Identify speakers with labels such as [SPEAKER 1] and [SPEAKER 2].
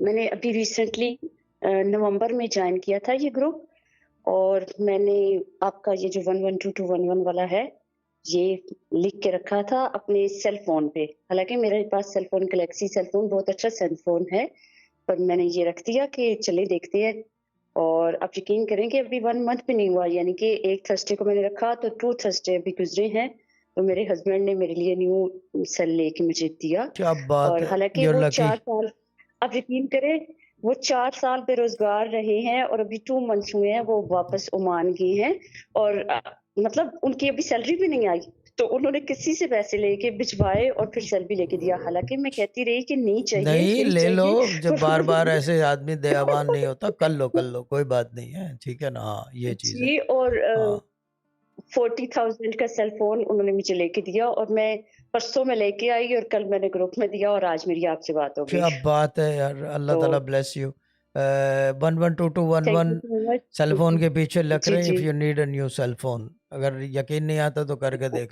[SPEAKER 1] میں نے ابھی ریسنٹلی نومبر میں جوائن کیا تھا یہ گروپ، اور میں نے آپ کا یہ جو 112211 والا ہے یہ لکھ کے رکھا تھا اپنے سیل فون پہ. حالانکہ میرے پاس cell phone Galaxy cell phone بہت اچھا سیل فون ہے، پر میں نے یہ رکھ دیا کہ چلے دیکھتے ہیں. اور آپ یقین کریں کہ ابھی 1 منتھ بھی نہیں ہوا، یعنی کہ ایک تھرسڈے کو میں نے رکھا تو 2 تھرسڈے ابھی گزرے ہیں، تو میرے ہسبینڈ نے میرے لیے نیو سیل لے کے مجھے دیا.
[SPEAKER 2] کیا بات
[SPEAKER 1] اور
[SPEAKER 2] ہے،
[SPEAKER 1] حالانکہ
[SPEAKER 2] یور
[SPEAKER 1] وہ
[SPEAKER 2] لکی.
[SPEAKER 1] 4 سال، آپ یقین کریں وہ 4 سال بے روزگار رہے ہیں، اور ابھی 2 منتھس ہوئے ہیں وہ واپس عمان گئے ہیں، اور مطلب ان کی ابھی سیلری بھی نہیں آئی، تو انہوں نے کسی سے پیسے لے کے بھجوائے اور پھر سیل بھی لے کے دیا. حالانکہ میں کہتی رہی کہ نہیں چاہیے
[SPEAKER 2] نہیں
[SPEAKER 1] نہیں
[SPEAKER 2] لے لو،
[SPEAKER 1] چاہیے،
[SPEAKER 2] جب
[SPEAKER 1] پر
[SPEAKER 2] بار
[SPEAKER 1] انہوں
[SPEAKER 2] بار
[SPEAKER 1] نے
[SPEAKER 2] ایسے آدمی دیوان نہیں ہوتا. کر لو کوئی بات نہیں ہے، ٹھیک ہے نا. ہاں یہ چیز ہے.
[SPEAKER 1] جی. اور
[SPEAKER 2] ہاں
[SPEAKER 1] 40,000 کا سیل فون انہوں نے مجھے لے کے دیا، اور میں پرسوں میں لے کے آئی اور کل میں نے گروپ میں دیا، اور آج میری آپ سے بات ہو گئی.
[SPEAKER 2] کیا بات ہے یار، اللہ
[SPEAKER 1] تو
[SPEAKER 2] تعالیٰ bless you.
[SPEAKER 1] Thank
[SPEAKER 2] 112211
[SPEAKER 1] you so much.
[SPEAKER 2] Cell phone کے پیچھے لکھ
[SPEAKER 1] جی
[SPEAKER 2] رہے ہیں.
[SPEAKER 1] جی.
[SPEAKER 2] If you need a new cell phone, اگر یقین نہیں آتا تو کر کے دیکھ لو.